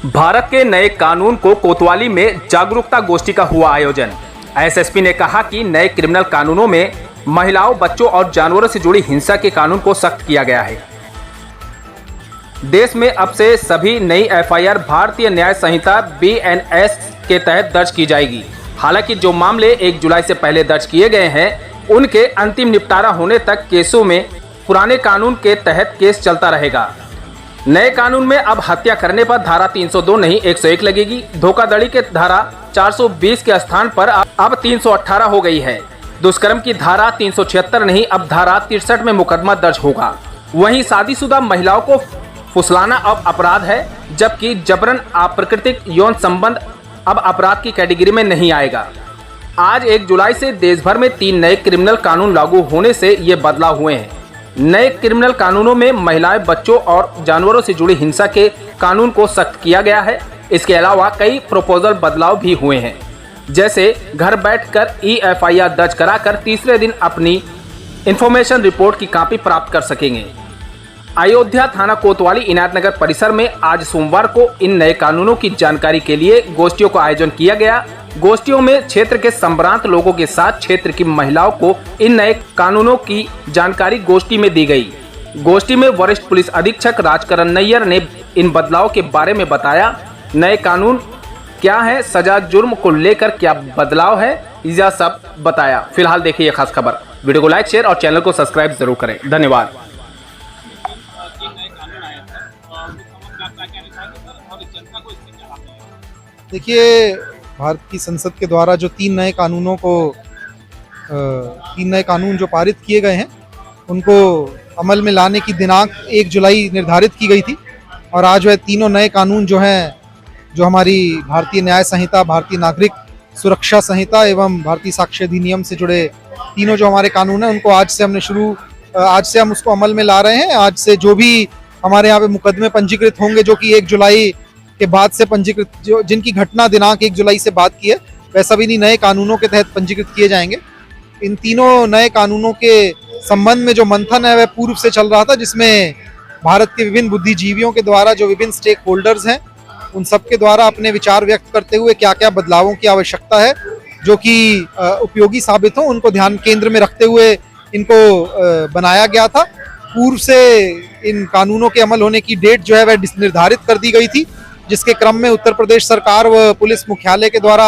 भारत के नए कानून को कोतवाली में जागरूकता गोष्ठी का हुआ आयोजन। एसएसपी ने कहा कि नए क्रिमिनल कानूनों में महिलाओं, बच्चों और जानवरों से जुड़ी हिंसा के कानून को सख्त किया गया है। देश में अब से सभी नई एफआईआर भारतीय न्याय संहिता बीएनएस के तहत दर्ज की जाएगी। हालांकि जो मामले 1 जुलाई से पहले दर्ज किए गए हैं, उनके अंतिम निपटारा होने तक केसों में पुराने कानून के तहत केस चलता रहेगा। नए कानून में अब हत्या करने पर धारा 302 नहीं 101 लगेगी। धोखाधड़ी के धारा 420 के स्थान पर अब 318 हो गई है। दुष्कर्म की धारा 376 नहीं, अब धारा 63 में मुकदमा दर्ज होगा। वहीं शादीशुदा महिलाओं को फुसलाना अब अपराध है, जबकि जबरन अप्राकृतिक यौन संबंध अब अपराध की कैटेगरी में नहीं आएगा। आज 1 जुलाई से देश भर में 3 नए क्रिमिनल कानून लागू होने से ये बदलाव हुए हैं। नए क्रिमिनल कानूनों में महिलाएं, बच्चों और जानवरों से जुड़ी हिंसा के कानून को सख्त किया गया है। इसके अलावा कई प्रोपोजल बदलाव भी हुए हैं, जैसे घर बैठकर एफआईआर दर्ज कराकर तीसरे दिन अपनी इंफॉर्मेशन रिपोर्ट की कॉपी प्राप्त कर सकेंगे। अयोध्या थाना कोतवाली इनायतनगर परिसर में आज सोमवार को इन नए कानूनों की जानकारी के लिए गोष्ठियों का आयोजन किया गया। गोष्ठियों में क्षेत्र के संभ्रांत लोगों के साथ क्षेत्र की महिलाओं को इन नए कानूनों की जानकारी गोष्ठी में दी गई। गोष्ठी में वरिष्ठ पुलिस अधीक्षक राजकरण नैयर ने इन बदलाव के बारे में बताया। नए कानून क्या है, सजा जुर्म को लेकर क्या बदलाव है, यह सब बताया। फिलहाल देखिए ये खास खबर। वीडियो को लाइक, शेयर और चैनल को सब्सक्राइब जरूर करें। धन्यवाद। देखिए, भारत की संसद के द्वारा जो 3 नए कानून जो पारित किए गए हैं, उनको अमल में लाने की दिनांक 1 जुलाई निर्धारित की गई थी। और आज वह तीनों नए कानून जो हैं, जो हमारी भारतीय न्याय संहिता, भारतीय नागरिक सुरक्षा संहिता एवं भारतीय साक्ष्य अधिनियम से जुड़े तीनों जो हमारे कानून हैं, उनको आज से हम उसको अमल में ला रहे हैं। आज से जो भी हमारे यहाँ पे मुकदमे पंजीकृत होंगे, जो कि 1 जुलाई के बाद से पंजीकृत, जो जिनकी घटना दिनांक 1 जुलाई से बाद की है, वह सभी नए कानूनों के तहत पंजीकृत किए जाएंगे। इन तीनों नए कानूनों के संबंध में जो मंथन है, वह पूर्व से चल रहा था, जिसमें भारत के विभिन्न बुद्धिजीवियों के द्वारा जो विभिन्न स्टेक होल्डर्स हैं, उन सब के द्वारा अपने विचार व्यक्त करते हुए क्या क्या बदलावों की आवश्यकता है जो कि उपयोगी साबित हो, उनको ध्यान केंद्र में रखते हुए इनको बनाया गया था। पूर्व से इन कानूनों के अमल होने की डेट जो है वह निर्धारित कर दी गई थी, जिसके क्रम में उत्तर प्रदेश सरकार व पुलिस मुख्यालय के द्वारा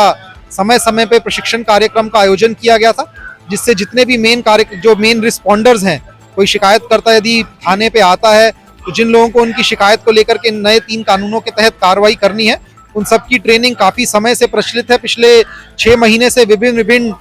समय समय पे प्रशिक्षण कार्यक्रम का आयोजन किया गया था, जिससे जितने भी मेन रिस्पॉन्डर्स हैं, कोई शिकायतकर्ता यदि थाने पे आता है, तो जिन लोगों को उनकी शिकायत को लेकर के नए 3 कानूनों के तहत कार्रवाई करनी है, उन सबकी ट्रेनिंग काफी समय से प्रचलित है। पिछले 6 महीने से विभिन्न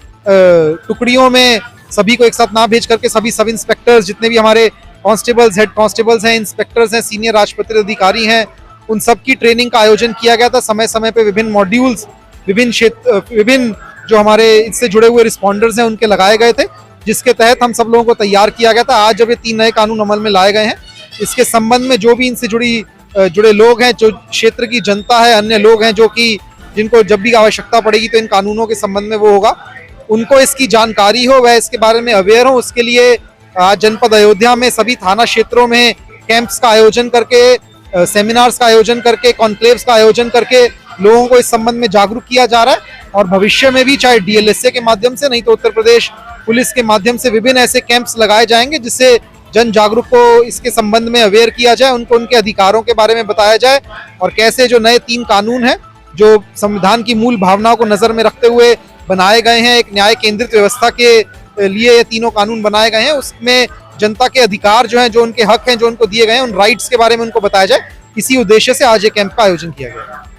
टुकड़ियों में सभी को एक साथ ना भेज करके सभी सब इंस्पेक्टर्स, जितने भी हमारे कांस्टेबल्स, हेड कांस्टेबल्स हैं, इंस्पेक्टर्स हैं, सीनियर राजपत्रित अधिकारी हैं, उन सब की ट्रेनिंग का आयोजन किया गया था। समय समय पे विभिन्न मॉड्यूल्स, विभिन्न जो हमारे इससे जुड़े हुए रिस्पॉन्डर्स हैं, उनके लगाए गए थे, जिसके तहत हम सब लोगों को तैयार किया गया था। आज जब ये 3 नए कानून अमल में लाए गए हैं, इसके संबंध में जो भी इनसे जुड़े लोग हैं, जो क्षेत्र की जनता है, अन्य लोग हैं, जो कि जिनको जब भी आवश्यकता पड़ेगी तो इन कानूनों के संबंध में वो होगा, उनको इसकी जानकारी हो, वह इसके बारे में अवेयर हो। उसके लिए आज जनपद अयोध्या में सभी थाना क्षेत्रों में कैंप्स का आयोजन करके, सेमिनार्स का आयोजन करके, कॉन्क्लेव्स का आयोजन करके लोगों को इस संबंध में जागरूक किया जा रहा है। और भविष्य में भी चाहे डीएलएसए के माध्यम से, नहीं तो उत्तर प्रदेश पुलिस के माध्यम से विभिन्न ऐसे कैंप्स लगाए जाएंगे, जिससे जन जागरूक को इसके संबंध में अवेयर किया जाए, उनको उनके अधिकारों के बारे में बताया जाए, और कैसे जो नए 3 कानून हैं, जो संविधान की मूल भावनाओं को नजर में रखते हुए बनाए गए हैं, एक न्याय केंद्रित व्यवस्था के लिए ये तीनों कानून बनाए गए हैं, उसमें जनता के अधिकार जो हैं, जो उनके हक हैं, जो उनको दिए गए हैं, उन राइट्स के बारे में उनको बताया जाए। इसी उद्देश्य से आज ये कैंप का आयोजन किया गया है।